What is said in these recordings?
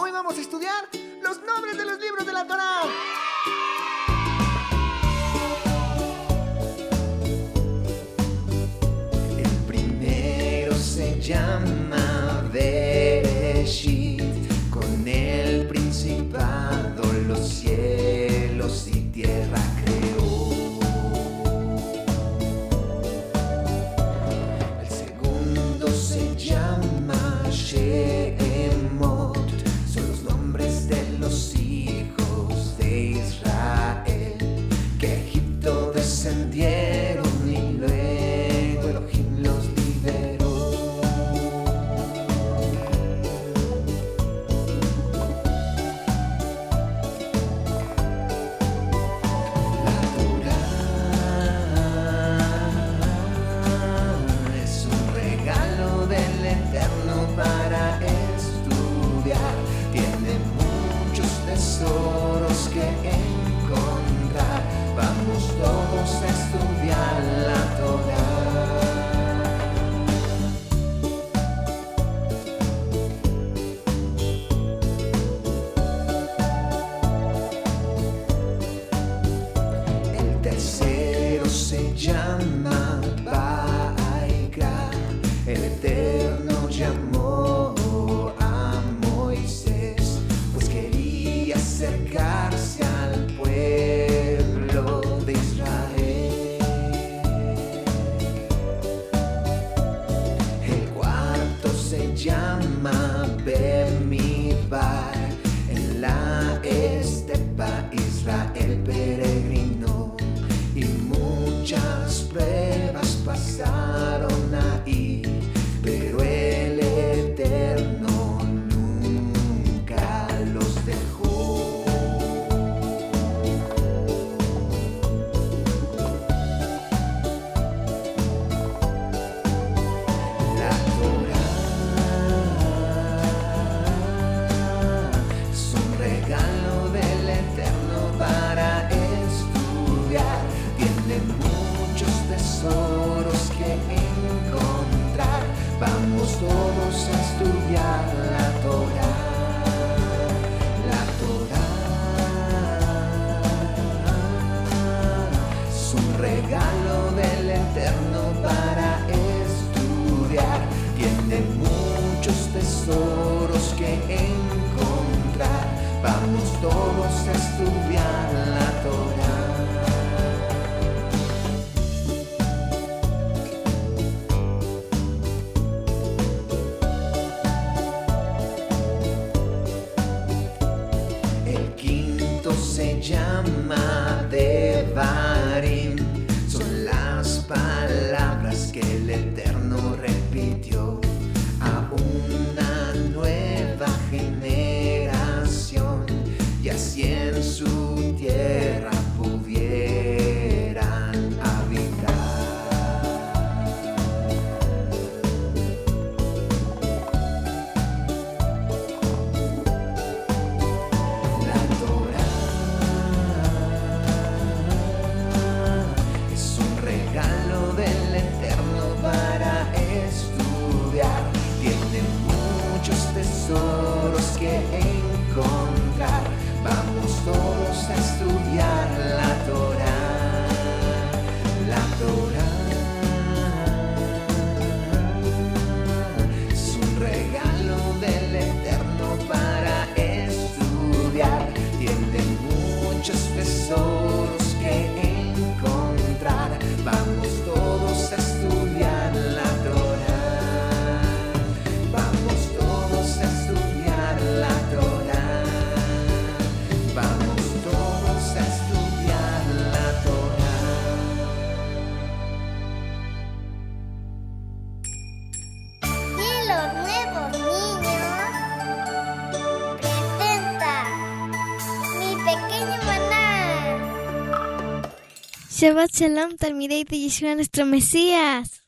Hoy vamos a estudiar los nombres de los libros de la Torá. El primero se llama Bereshit. Con el Principado los cielos y tierra creó. El segundo se llama Shemot. Son los nombres de los hijos de Israel que a Egipto descendieron y luego Elohim los liberó. La Torá es un regalo del Eterno para estudiar. Tiene muchos tesoros que encontrar. Vamos todos a estudiar la Torá. El tercero se llama Vaikra. El Eterno llamó a Moisés, pues quería acercarse al pueblo de Israel. El cuarto se llama Bemidbar. En la estepa Israel peregrinó y muchas pruebas pasaron ahí, pero el Eterno nunca los dejó. La Torá es un regalo del Eterno para estudiar. Tiene muchos tesoros que encontrar. Vamos todos a estudiar la Torá. La Torá es un regalo del Eterno para estudiar. Tiene muchos tesoros que encontrar. Vamos todos a estudiar la Torá. El quinto se llama Devarim. Son las palabras que el Eterno repitió a una nueva generación, y así en su tierra pudieran habitar. La Torá es un regalo del Eterno para estudiar. Tiene muchos tesoros que encontrar. Vamos todos a estudiar la Torá. La Torá es un regalo del Eterno para estudiar. Tiene muchos tesoros que encontrar. Vamos todos a estudiar la Torá. Vamos todos a estudiar la Torá. Vamos todos a estudiar la Torá. Y los nuevos niños presenta Mi Pequeño Maná. Shabbat Shalom, Talmidei de Yeshua, nuestro Mesías.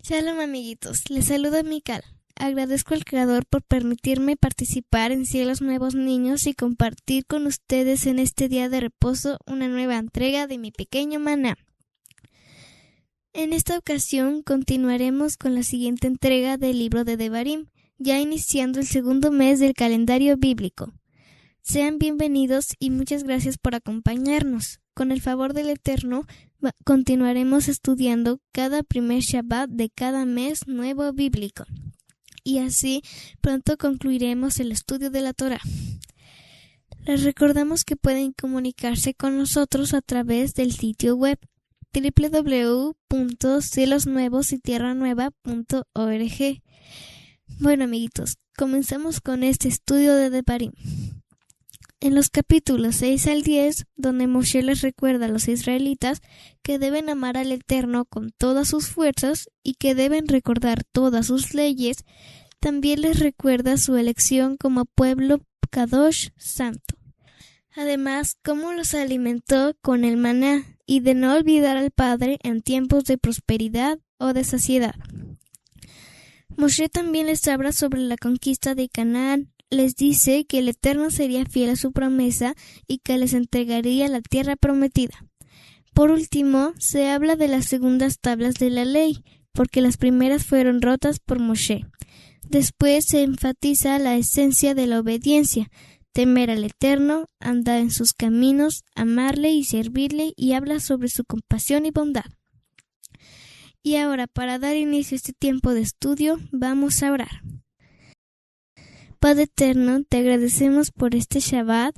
Shalom, amiguitos. Les saluda Mikal. Agradezco al Creador por permitirme participar en Cielos Nuevos Niños y compartir con ustedes en este día de reposo una nueva entrega de Mi Pequeño Maná. En esta ocasión continuaremos con la siguiente entrega del libro de Devarim, ya iniciando el segundo mes del calendario bíblico. Sean bienvenidos y muchas gracias por acompañarnos. Con el favor del Eterno, continuaremos estudiando cada primer Shabbat de cada mes nuevo bíblico. Y así pronto concluiremos el estudio de la Torá. Les recordamos que pueden comunicarse con nosotros a través del sitio web www.cielosnuevosYtierranueva.org. Bueno, amiguitos, comenzamos con este estudio de Devarim. En los capítulos 6 al 10, donde Moshe les recuerda a los israelitas que deben amar al Eterno con todas sus fuerzas y que deben recordar todas sus leyes, también les recuerda su elección como pueblo Kadosh Santo. Además, cómo los alimentó con el maná y de no olvidar al Padre en tiempos de prosperidad o de saciedad. Moshe también les habla sobre la conquista de Canaán. Les dice que el Eterno sería fiel a su promesa y que les entregaría la tierra prometida. Por último, se habla de las segundas tablas de la ley, porque las primeras fueron rotas por Moshe. Después se enfatiza la esencia de la obediencia, temer al Eterno, andar en sus caminos, amarle y servirle, y habla sobre su compasión y bondad. Y ahora, para dar inicio a este tiempo de estudio, vamos a orar. Padre Eterno, te agradecemos por este Shabbat,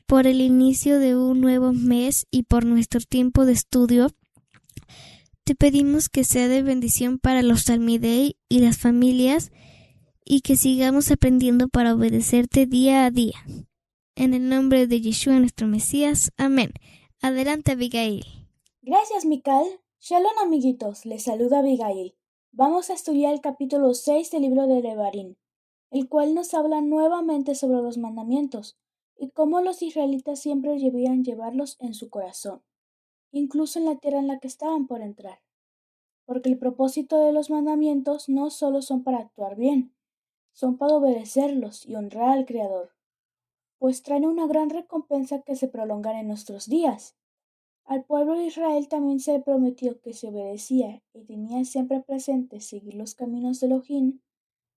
por el inicio de un nuevo mes y por nuestro tiempo de estudio. Te pedimos que sea de bendición para los Talmidei y las familias y que sigamos aprendiendo para obedecerte día a día. En el nombre de Yeshua, nuestro Mesías. Amén. Adelante, Abigail. Gracias, Mical. Shalom, amiguitos. Les saluda Abigail. Vamos a estudiar el capítulo 6 del libro de Devarim, el cual nos habla nuevamente sobre los mandamientos y cómo los israelitas siempre debían llevarlos en su corazón, incluso en la tierra en la que estaban por entrar. Porque el propósito de los mandamientos no solo son para actuar bien, son para obedecerlos y honrar al Creador, pues traen una gran recompensa que se prolongará en nuestros días. Al pueblo de Israel también se le prometió que si obedecía y tenía siempre presente seguir los caminos de Elohim,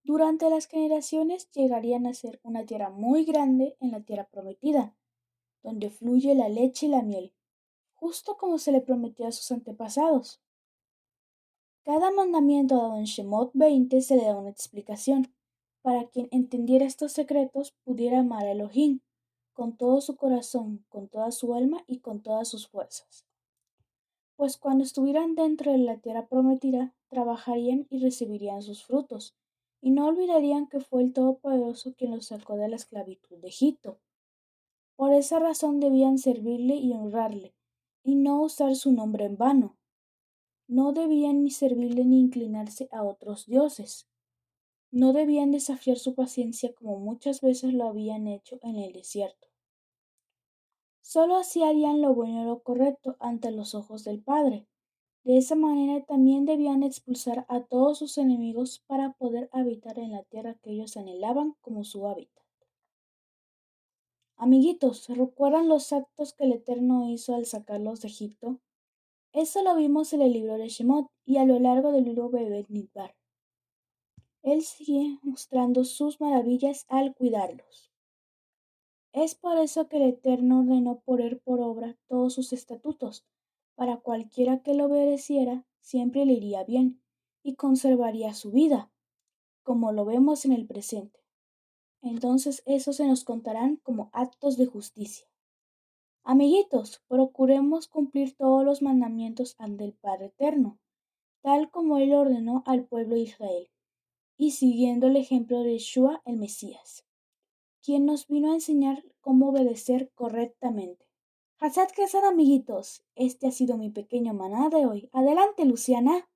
durante las generaciones llegarían a ser una tierra muy grande en la tierra prometida, donde fluye la leche y la miel, justo como se le prometió a sus antepasados. Cada mandamiento dado en Shemot 20 se le da una explicación, para quien entendiera estos secretos pudiera amar a Elohim con todo su corazón, con toda su alma y con todas sus fuerzas. Pues cuando estuvieran dentro de la tierra prometida, trabajarían y recibirían sus frutos, y no olvidarían que fue el Todopoderoso quien los sacó de la esclavitud de Egipto. Por esa razón debían servirle y honrarle, y no usar su nombre en vano. No debían ni servirle ni inclinarse a otros dioses. No debían desafiar su paciencia como muchas veces lo habían hecho en el desierto. Solo así harían lo bueno y lo correcto ante los ojos del Padre. De esa manera también debían expulsar a todos sus enemigos para poder habitar en la tierra que ellos anhelaban como su hábitat. Amiguitos, ¿recuerdan los actos que el Eterno hizo al sacarlos de Egipto? Eso lo vimos en el libro de Shemot y a lo largo del libro de Bamidbar. Él sigue mostrando sus maravillas al cuidarlos. Es por eso que el Eterno ordenó poner por obra todos sus estatutos, para cualquiera que lo obedeciera siempre le iría bien y conservaría su vida, como lo vemos en el presente. Entonces esos se nos contarán como actos de justicia. Amiguitos, procuremos cumplir todos los mandamientos ante el Padre Eterno, tal como Él ordenó al pueblo de Israel, y siguiendo el ejemplo de Yeshua el Mesías, quien nos vino a enseñar cómo obedecer correctamente. Hazat Kesad, amiguitos, este ha sido mi pequeño maná de hoy. Adelante, Luciana.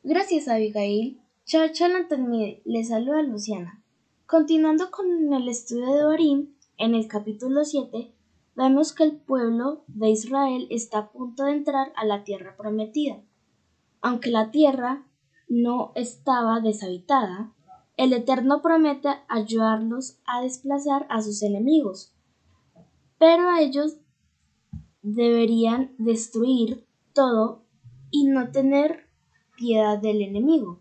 Gracias, Abigail. Chao, Shalom Talmidei. Les saluda Luciana. Continuando con el estudio de Devarim, en el capítulo 7, vemos que el pueblo de Israel está a punto de entrar a la tierra prometida. Aunque la tierra no estaba deshabitada, el Eterno promete ayudarlos a desplazar a sus enemigos, pero ellos deberían destruir todo y no tener piedad del enemigo.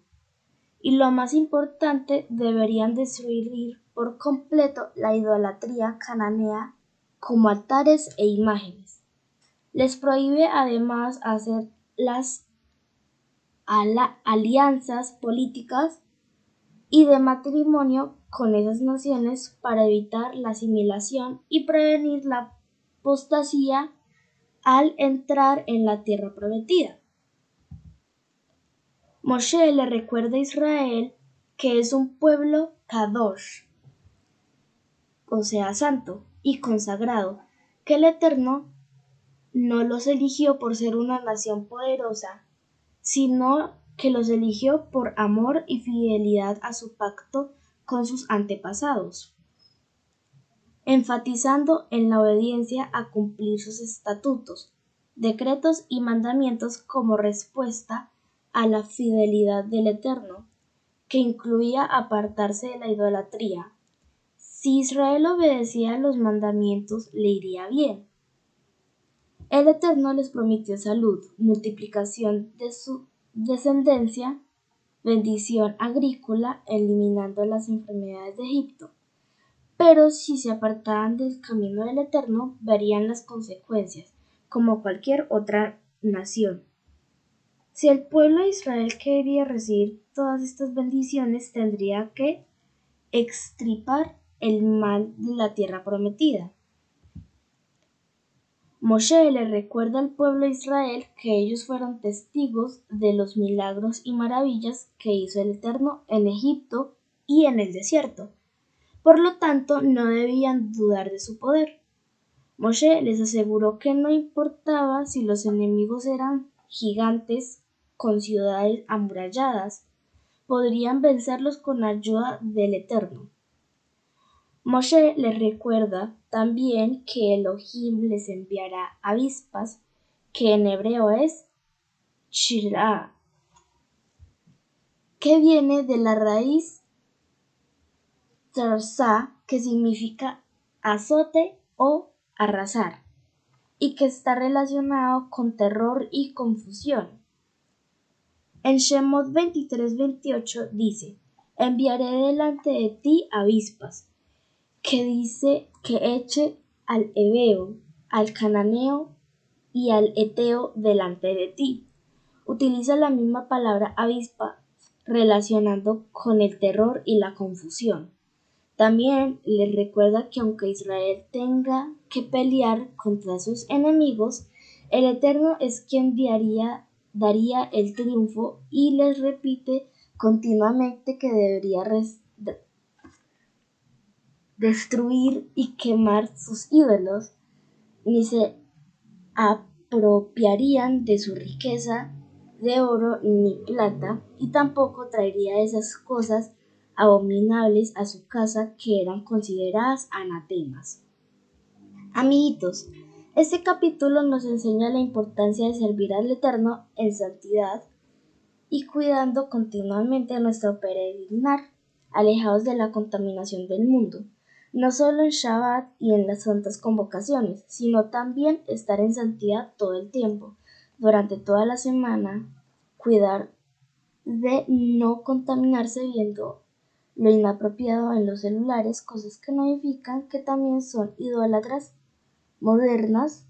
Y lo más importante, deberían destruir por completo la idolatría cananea como altares e imágenes. Les prohíbe además hacer las alianzas políticas y de matrimonio con esas naciones para evitar la asimilación y prevenir la apostasía al entrar en la tierra prometida. Moshe le recuerda a Israel que es un pueblo kadosh, o sea, santo y consagrado, que el Eterno no los eligió por ser una nación poderosa, sino que los eligió por amor y fidelidad a su pacto con sus antepasados, enfatizando en la obediencia a cumplir sus estatutos, decretos y mandamientos como respuesta a la fidelidad del Eterno, que incluía apartarse de la idolatría. Si Israel obedecía los mandamientos, le iría bien. El Eterno les prometió salud, multiplicación de su descendencia, bendición agrícola, eliminando las enfermedades de Egipto. Pero si se apartaban del camino del Eterno, verían las consecuencias, como cualquier otra nación. Si el pueblo de Israel quería recibir todas estas bendiciones, tendría que extirpar el mal de la tierra prometida. Moshe le recuerda al pueblo de Israel que ellos fueron testigos de los milagros y maravillas que hizo el Eterno en Egipto y en el desierto. Por lo tanto, no debían dudar de su poder. Moshe les aseguró que no importaba si los enemigos eran gigantes con ciudades amuralladas, podrían vencerlos con ayuda del Eterno. Moshe les recuerda también que Elohim les enviará avispas, que en hebreo es shirah, que viene de la raíz tarsá, que significa azote o arrasar, y que está relacionado con terror y confusión. En Shemot 23:28 dice: enviaré delante de ti avispas, que dice que eche al heveo, al cananeo y al eteo delante de ti. Utiliza la misma palabra avispa relacionando con el terror y la confusión. También les recuerda que aunque Israel tenga que pelear contra sus enemigos, el Eterno es quien daría el triunfo, y les repite continuamente que debería destruir y quemar sus ídolos, ni se apropiarían de su riqueza de oro ni plata, y tampoco traería esas cosas abominables a su casa que eran consideradas anatemas. Amiguitos, este capítulo nos enseña la importancia de servir al Eterno en santidad y cuidando continuamente nuestro peregrinar, alejados de la contaminación del mundo, no solo en Shabbat y en las santas convocaciones, sino también estar en santidad todo el tiempo, durante toda la semana, cuidar de no contaminarse viendo lo inapropiado en los celulares, cosas que no edifican, que también son idólatras modernas,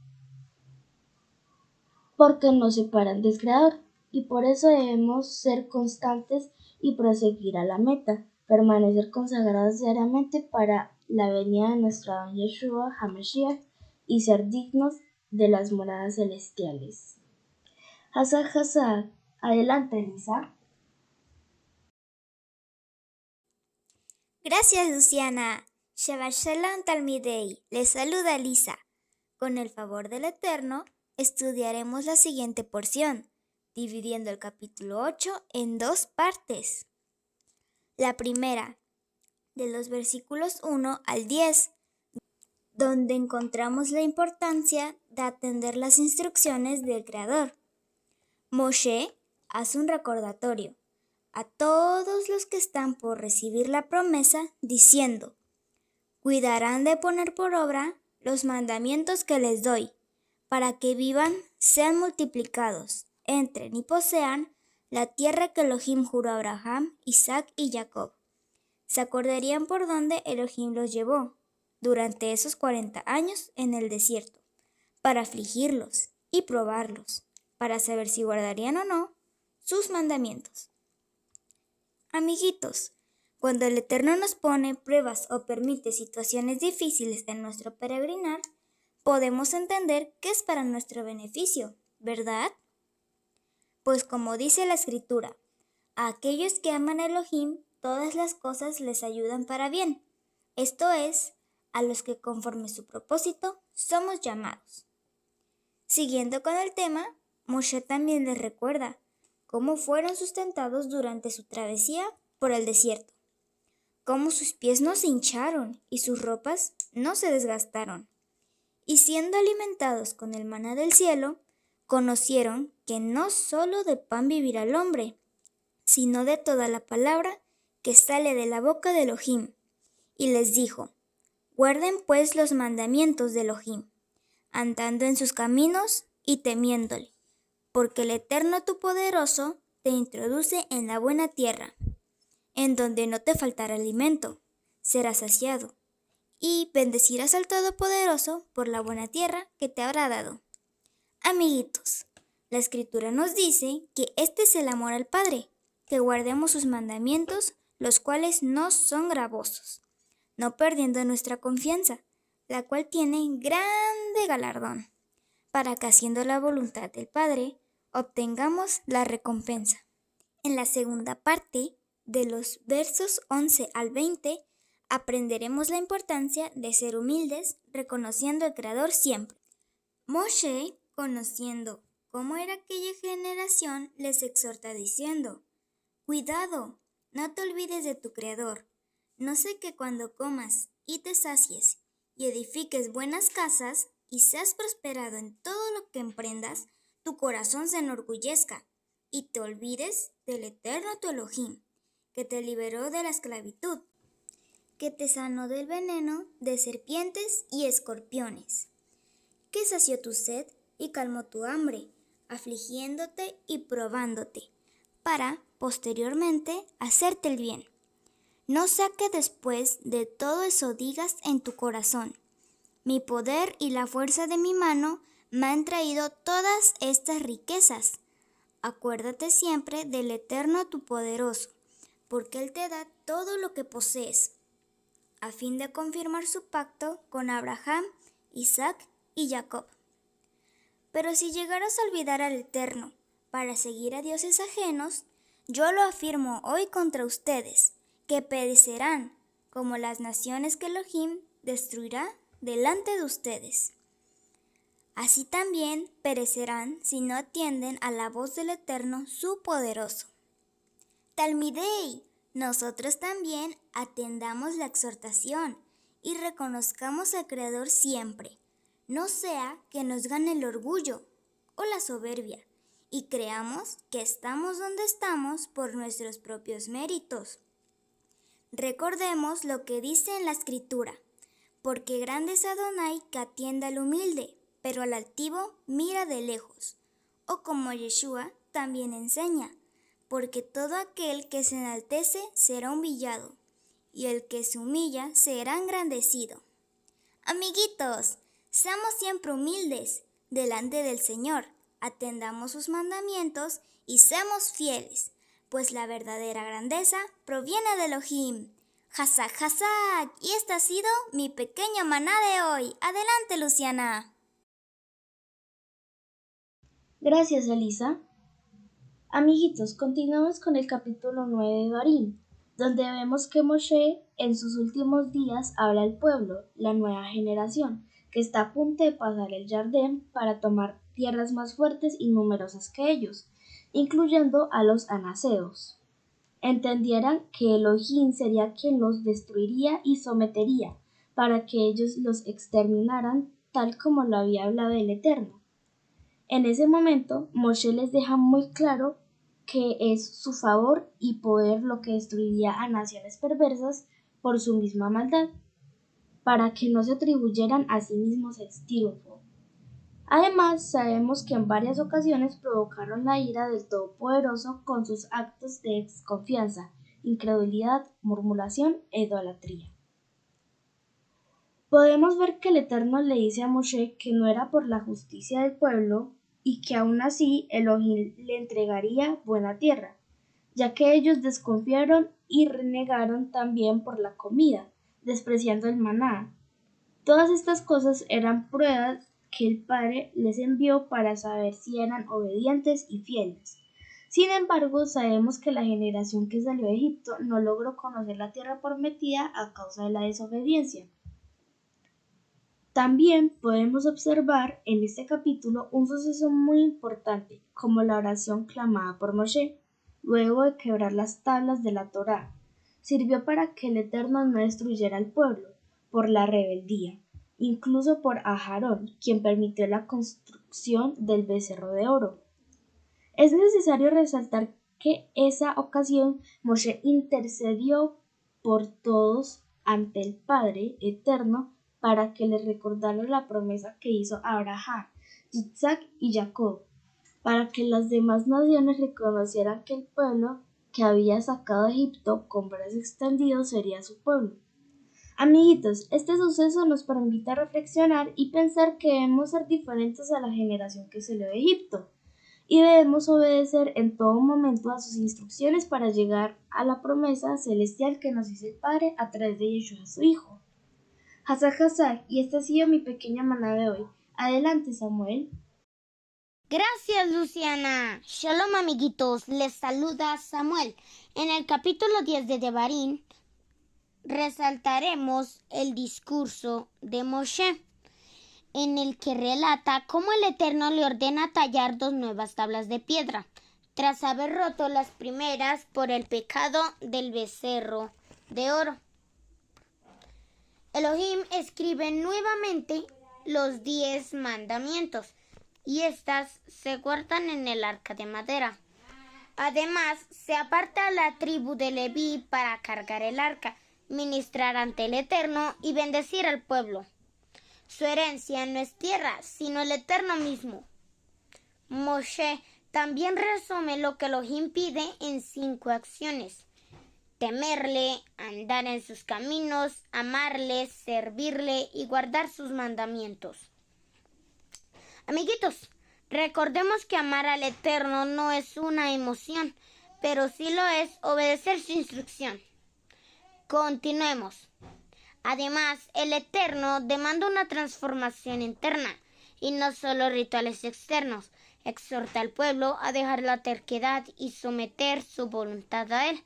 porque nos separan del Creador, y por eso debemos ser constantes y proseguir a la meta, permanecer consagrados diariamente para la venida de nuestro Adón Yeshua HaMashiach y ser dignos de las moradas celestiales. Hazak Hazak, adelante Lisa. Gracias, Luciana. Shabbat Shalom Talmidei. Les saluda Lisa. Con el favor del Eterno, estudiaremos la siguiente porción, dividiendo el capítulo 8 en dos partes. La primera, de los versículos 1 al 10, donde encontramos la importancia de atender las instrucciones del Creador. Moshe hace un recordatorio a todos los que están por recibir la promesa, diciendo: cuidarán de poner por obra los mandamientos que les doy, para que vivan, sean multiplicados, entren y posean la tierra que Elohim juró a Abraham, Isaac y Jacob. Se acordarían por dónde Elohim los llevó durante esos 40 años en el desierto, para afligirlos y probarlos, para saber si guardarían o no sus mandamientos. Amiguitos, cuando el Eterno nos pone pruebas o permite situaciones difíciles en nuestro peregrinar, podemos entender que es para nuestro beneficio, ¿verdad? Pues como dice la Escritura, a aquellos que aman a Elohim, todas las cosas les ayudan para bien. Esto es, a los que conforme su propósito somos llamados. Siguiendo con el tema, Moshe también les recuerda cómo fueron sustentados durante su travesía por el desierto, cómo sus pies no se hincharon y sus ropas no se desgastaron. Y siendo alimentados con el maná del cielo, conocieron que no solo de pan vivirá el hombre, sino de toda la palabra que sale de la boca de Elohim. Y les dijo, guarden pues los mandamientos de Elohim, andando en sus caminos y temiéndole, porque el Eterno tu poderoso te introduce en la buena tierra, en donde no te faltará alimento, serás saciado, y bendecirás al Todopoderoso por la buena tierra que te habrá dado. Amiguitos, la Escritura nos dice que este es el amor al Padre, que guardemos sus mandamientos, los cuales no son gravosos, no perdiendo nuestra confianza, la cual tiene grande galardón, para que haciendo la voluntad del Padre, obtengamos la recompensa. En la segunda parte, de los versos 11 al 20, aprenderemos la importancia de ser humildes, reconociendo al Creador siempre. Moshe, conociendo cómo era aquella generación, les exhorta diciendo, cuidado, no te olvides de tu Creador. No sé que cuando comas y te sacies y edifiques buenas casas y seas prosperado en todo lo que emprendas, tu corazón se enorgullezca y te olvides del Eterno tu Elohim, que te liberó de la esclavitud, que te sanó del veneno de serpientes y escorpiones, que sació tu sed y calmó tu hambre, afligiéndote y probándote, para, posteriormente, hacerte el bien. No sea que después de todo eso digas en tu corazón, mi poder y la fuerza de mi mano me han traído todas estas riquezas. Acuérdate siempre del Eterno tu poderoso, porque Él te da todo lo que posees, a fin de confirmar su pacto con Abraham, Isaac y Jacob. Pero si llegaras a olvidar al Eterno para seguir a dioses ajenos, yo lo afirmo hoy contra ustedes, que perecerán como las naciones que Elohim destruirá delante de ustedes. Así también perecerán si no atienden a la voz del Eterno su poderoso. Talmidei, nosotros también atendamos la exhortación y reconozcamos al Creador siempre, no sea que nos gane el orgullo o la soberbia y creamos que estamos donde estamos por nuestros propios méritos. Recordemos lo que dice en la Escritura, porque grande es Adonai que atiende al humilde, pero al altivo mira de lejos. O como Yeshua también enseña, porque todo aquel que se enaltece será humillado, y el que se humilla será engrandecido. Amiguitos, seamos siempre humildes delante del Señor, atendamos sus mandamientos y seamos fieles, pues la verdadera grandeza proviene de Elohim. Hazak, Hazak, y este ha sido mi pequeño maná de hoy. Adelante, Luciana. Gracias, Elisa. Amiguitos, continuamos con el capítulo 9 de Barín, donde vemos que Moshe en sus últimos días habla al pueblo, la nueva generación, que está a punto de pasar el Jardín para tomar tierras más fuertes y numerosas que ellos, incluyendo a los anaseos. Entendieran que Elohim sería quien los destruiría y sometería, para que ellos los exterminaran tal como lo había hablado el Eterno. En ese momento, Moshe les deja muy claro que es su favor y poder lo que destruiría a naciones perversas por su misma maldad, para que no se atribuyeran a sí mismos el triunfo. Además, sabemos que en varias ocasiones provocaron la ira del Todopoderoso con sus actos de desconfianza, incredulidad, murmuración e idolatría. Podemos ver que el Eterno le dice a Moshe que no era por la justicia del pueblo y que aún así Elohim le entregaría buena tierra, ya que ellos desconfiaron y renegaron también por la comida, despreciando el maná. Todas estas cosas eran pruebas que el Padre les envió para saber si eran obedientes y fieles. Sin embargo, sabemos que la generación que salió de Egipto no logró conocer la tierra prometida a causa de la desobediencia. También podemos observar en este capítulo un suceso muy importante, como la oración clamada por Moshe, luego de quebrar las tablas de la Torá. Sirvió para que el Eterno no destruyera al pueblo por la rebeldía, incluso por Aharón, quien permitió la construcción del becerro de oro. Es necesario resaltar que esa ocasión Moshe intercedió por todos ante el Padre Eterno para que les recordara la promesa que hizo a Abraham, Isaac y Jacob, para que las demás naciones reconocieran que el pueblo que había sacado de Egipto con brazos extendidos sería su pueblo. Amiguitos, este suceso nos permite reflexionar y pensar que debemos ser diferentes a la generación que salió de Egipto y debemos obedecer en todo momento a sus instrucciones para llegar a la promesa celestial que nos hizo el Padre a través de Yeshua su Hijo. Hazak, y esta ha sido mi pequeña maná de hoy. Adelante, Samuel. Gracias, Luciana. Shalom, amiguitos. Les saluda Samuel. En el capítulo 10 de Devarim resaltaremos el discurso de Moshe, en el que relata cómo el Eterno le ordena tallar 2 nuevas tablas de piedra, tras haber roto las primeras por el pecado del becerro de oro. Elohim escribe nuevamente los 10 mandamientos y estas se guardan en el arca de madera. Además, se aparta a la tribu de Leví para cargar el arca, ministrar ante el Eterno y bendecir al pueblo. Su herencia no es tierra, sino el Eterno mismo. Moshe también resume lo que Elohim pide en 5 acciones: temerle, andar en sus caminos, amarle, servirle y guardar sus mandamientos. Amiguitos, recordemos que amar al Eterno no es una emoción, pero sí lo es obedecer su instrucción. Continuemos. Además, el Eterno demanda una transformación interna y no solo rituales externos. Exhorta al pueblo a dejar la terquedad y someter su voluntad a él.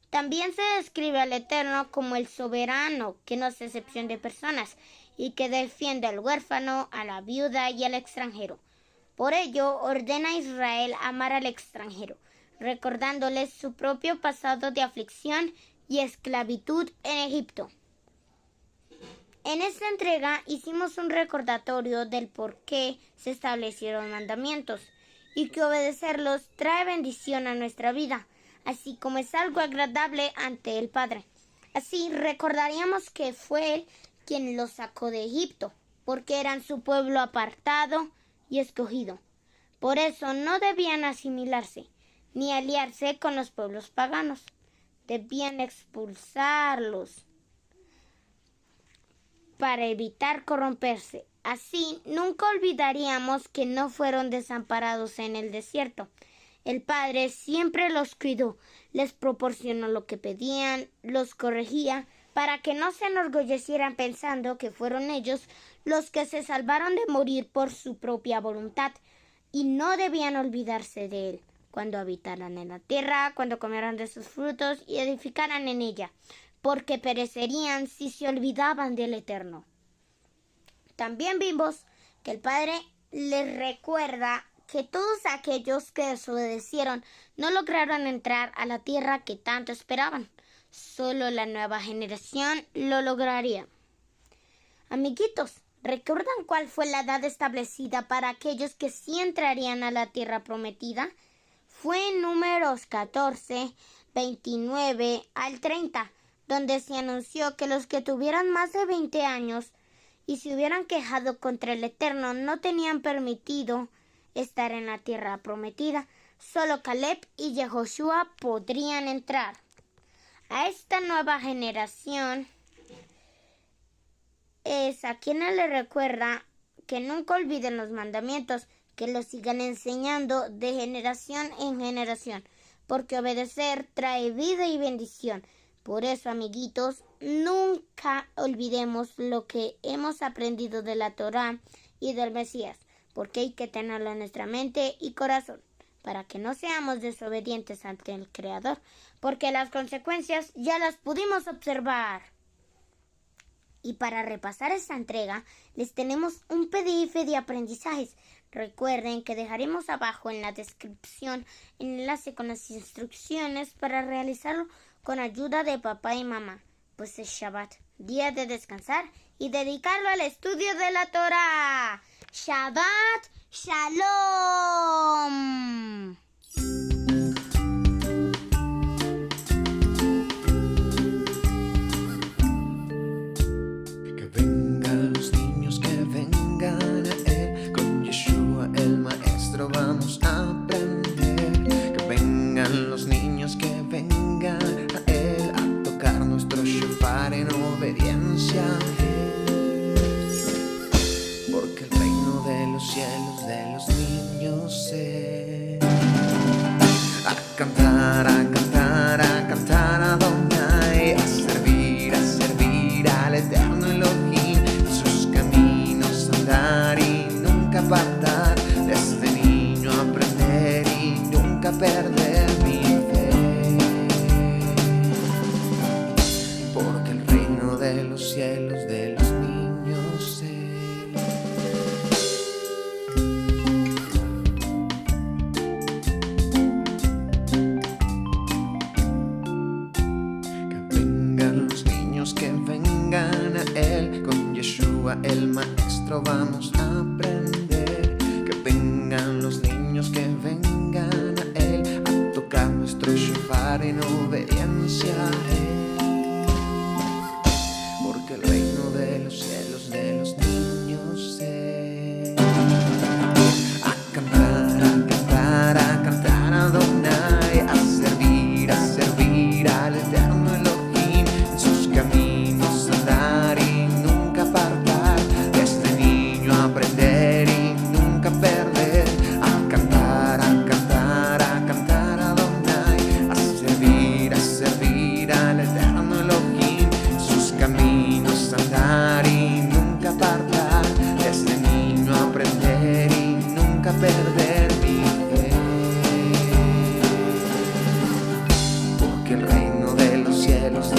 También se describe al Eterno como el soberano, que no hace excepción de personas y que defiende al huérfano, a la viuda y al extranjero. Por ello, ordena a Israel amar al extranjero, recordándoles su propio pasado de aflicción y esclavitud en Egipto. En esta entrega hicimos un recordatorio del por qué se establecieron mandamientos y que obedecerlos trae bendición a nuestra vida, así como es algo agradable ante el Padre. Así recordaríamos que fue Él quien los sacó de Egipto, porque eran su pueblo apartado y escogido. Por eso no debían asimilarse, ni aliarse con los pueblos paganos. Debían expulsarlos para evitar corromperse. Así nunca olvidaríamos que no fueron desamparados en el desierto. El Padre siempre los cuidó, les proporcionó lo que pedían, los corregía, para que no se enorgullecieran pensando que fueron ellos los que se salvaron de morir por su propia voluntad, y no debían olvidarse de Él cuando habitaran en la tierra, cuando comieran de sus frutos y edificaran en ella, porque perecerían si se olvidaban del Eterno. También vimos que el Padre les recuerda que todos aquellos que desobedecieron no lograron entrar a la tierra que tanto esperaban. Solo la nueva generación lo lograría. Amiguitos, ¿recuerdan cuál fue la edad establecida para aquellos que sí entrarían a la tierra prometida? Fue en Números 14, 29 al 30, donde se anunció que los que tuvieran más de 20 años y se hubieran quejado contra el Eterno, no tenían permitido estar en la tierra prometida. Solo Caleb y Yehoshua podrían entrar. A esta nueva generación es a quienes le recuerda que nunca olviden los mandamientos, que los sigan enseñando de generación en generación, porque obedecer trae vida y bendición. Por eso, amiguitos, nunca olvidemos lo que hemos aprendido de la Torá y del Mesías, porque hay que tenerlo en nuestra mente y corazón, para que no seamos desobedientes ante el Creador, porque las consecuencias ya las pudimos observar. Y para repasar esta entrega, les tenemos un PDF de aprendizajes. Recuerden que dejaremos abajo en la descripción el enlace con las instrucciones para realizarlo con ayuda de papá y mamá, pues es Shabbat, día de descansar y dedicarlo al estudio de la Torá. Shabbat Shalom. Que vengan los niños, que vengan a Él. Con Yeshua el Maestro vamos a aprender. Que vengan los niños, que vengan a Él, a tocar nuestro shofar en obediencia a Él. Porque el reino de los cielos de los niños es. A cantar, a cantar, a cantar a Adonai, a servir al Eterno Elohim, en sus caminos andar y nunca apartar, desde niño aprender y nunca perder mi fe. Porque el reino de los cielos de los niños es. Que vengan a Él, con Yeshua el Maestro vamos a aprender. Que vengan los niños, que vengan a Él, a tocar nuestro shofar en obediencia a Él. Porque el reino de los cielos de los niños es. A cantar, a cantar, a cantar a Adonai, a servir al Eterno Elohim, en sus caminos andar y nunca apartar, desde niño aprender y nunca perder. A cantar, a cantar, a cantar a Adonai, a servir al Eterno Elohim, en sus caminos andar y nunca apartar, desde niño aprender y nunca perder mi fe. Porque el reino de los cielos